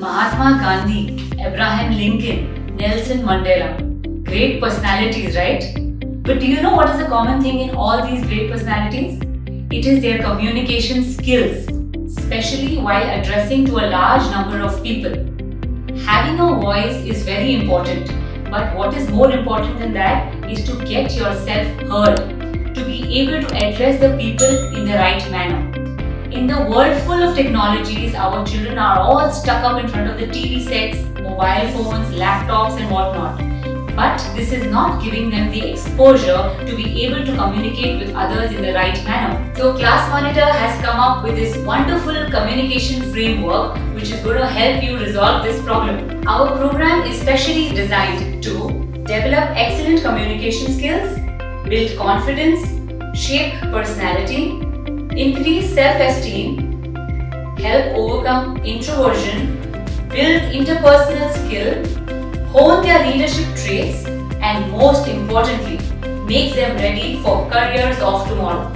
Mahatma Gandhi, Abraham Lincoln, Nelson Mandela. Great personalities, right? But do you know what is the common thing in all these great personalities? It is their communication skills, especially while addressing to a large number of people. Having a voice is very important, but what is more important than that is to get yourself heard, to be able to address the people in the right manner. In the world full of technologies, our children are all stuck up in front of the TV sets, mobile phones, laptops and whatnot. But this is not giving them the exposure to be able to communicate with others in the right manner. So ClassMonitor has come up with this wonderful communication framework which is going to help you resolve this problem. Our program is specially designed to develop excellent communication skills, build confidence, shape personality, increase self-esteem, help overcome introversion, build interpersonal skill, hone their leadership traits, and most importantly, make them ready for careers of tomorrow.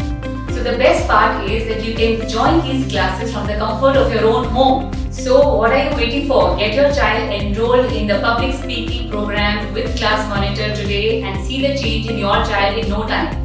So the best part is that you can join these classes from the comfort of your own home. So what are you waiting for? Get your child enrolled in the public speaking program with ClassMonitor today and see the change in your child in no time.